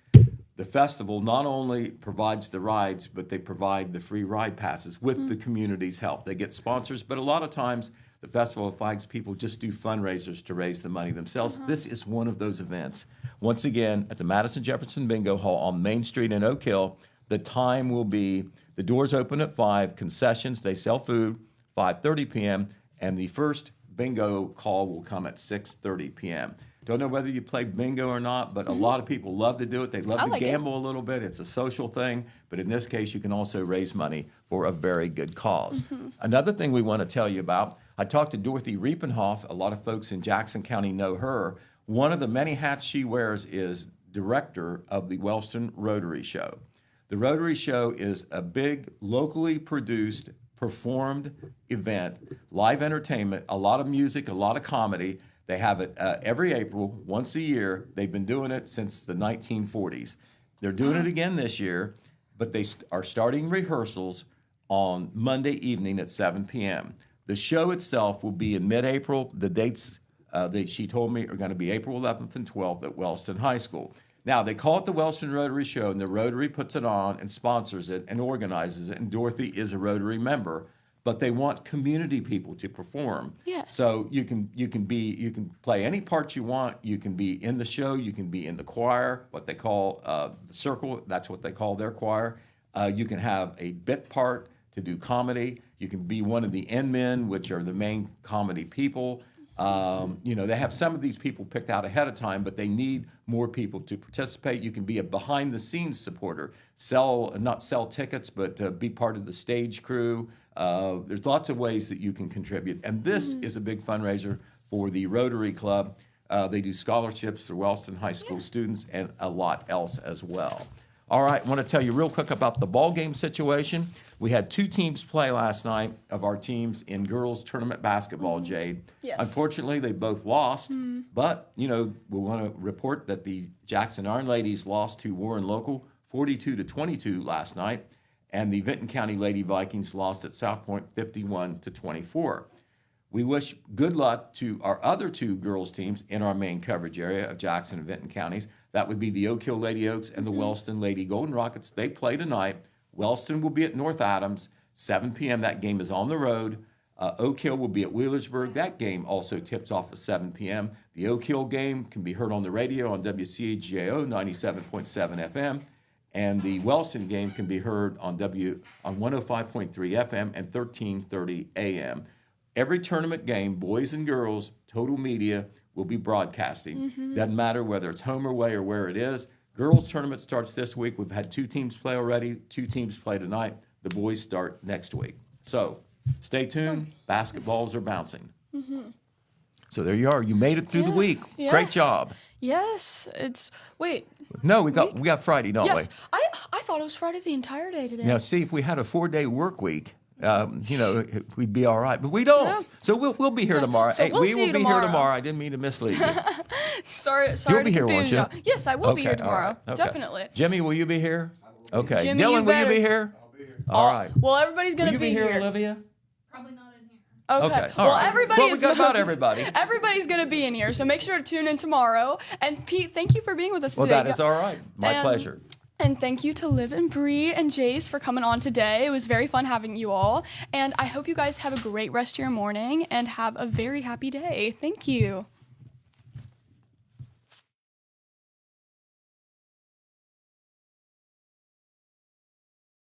The festival not only provides the rides, but they provide the free ride passes with the community's help. They get sponsors, but a lot of times the Festival of Flags people just do fundraisers to raise the money themselves. This is one of those events. Once again, at the Madison Jefferson Bingo Hall on Main Street in Oak Hill, the time will be, the doors open at 5, concessions, they sell food, 5:30 p.m., and the first bingo call will come at 6:30 p.m. Don't know whether you play bingo or not, but a lot of people love to do it. They love to gamble a little bit. It's a social thing. But in this case, you can also raise money for a very good cause. Another thing we want to tell you about, I talked to Dorothy Riepenhoff. A lot of folks in Jackson County know her. One of the many hats she wears is director of the Wellston Rotary Show. The Rotary Show is a big, locally produced, performed event, live entertainment, a lot of music, a lot of comedy. They have it every April, once a year. They've been doing it since the 1940s. They're doing it again this year, but they are starting rehearsals on Monday evening at 7 p.m. The show itself will be in mid-April. The dates that she told me are going to be April 11th and 12th at Wellston High School. Now, they call it the Wellston Rotary Show, and the Rotary puts it on and sponsors it and organizes it, and Dorothy is a Rotary member. But they want community people to perform.
Yeah.
So you can play any part you want. You can be in the show. You can be in the choir, what they call the circle. That's what they call their choir. You can have a bit part to do comedy. You can be one of the end men, which are the main comedy people. They have some of these people picked out ahead of time, but they need more people to participate. You can be a behind-the-scenes supporter, not sell tickets, but be part of the stage crew. There's lots of ways that you can contribute. And this is a big fundraiser for the Rotary Club. They do scholarships for Wellston High School students and a lot else as well. All right, I want to tell you real quick about the ball game situation. We had 2 teams play last night of our teams in girls tournament basketball, Jade.
Yes.
Unfortunately, they both lost, but, we want to report that the Jackson Iron Ladies lost to Warren Local 42-22 last night, and the Vinton County Lady Vikings lost at South Point 51-24. We wish good luck to our other 2 girls teams in our main coverage area of Jackson and Vinton counties. That would be the Oak Hill Lady Oaks and the Wellston Lady Golden Rockets. They play tonight. Wellston will be at North Adams, 7 p.m. That game is on the road. Oak Hill will be at Wheelersburg. That game also tips off at 7 p.m. The Oak Hill game can be heard on the radio on WCAGAO 97.7 FM. And the Wellston game can be heard on 105.3 FM and 1330 AM. Every tournament game, boys and girls, Total Media will be broadcasting. Doesn't matter whether it's home or away or where it is. Girls tournament starts this week. We've had 2 teams play already. 2 teams play tonight. The boys start next week. So stay tuned. Basketballs are bouncing. So there you are. You made it through the week.
Yes.
Great job.
Yes, wait.
No, we got Friday, don't
Yes,
we?
I thought it was Friday the entire day today.
Now, see, if we had a 4-day work week, we'd be all right. But we don't.
Yeah.
So we'll be here tomorrow.
So we'll
we
see
will
you
be
tomorrow.
here tomorrow. I didn't mean to mislead you.
Sorry
You'll
to
be here, won't
confuse
you?
y'all. Yes, I will be here
all
tomorrow.
right, okay.
Definitely.
Jimmy, will you be here? Okay.
Jimmy,
Dylan,
you
will you be
better.
here? I'll be here. All right.
Well, everybody's
Will
gonna
you
be
be here,
here.
Olivia?
Probably not in here.
Okay.
all
Well,
right.
everybody
Well, we
is
got about everybody.
Everybody's gonna be in here, so make sure to tune in tomorrow. And Pete, thank you for being with us
Well,
today.
that is all right. My pleasure.
And thank you to Liv and Bree and Jayce for coming on today. It was very fun having you all. And I hope you guys have a great rest of your morning and have a very happy day. Thank you.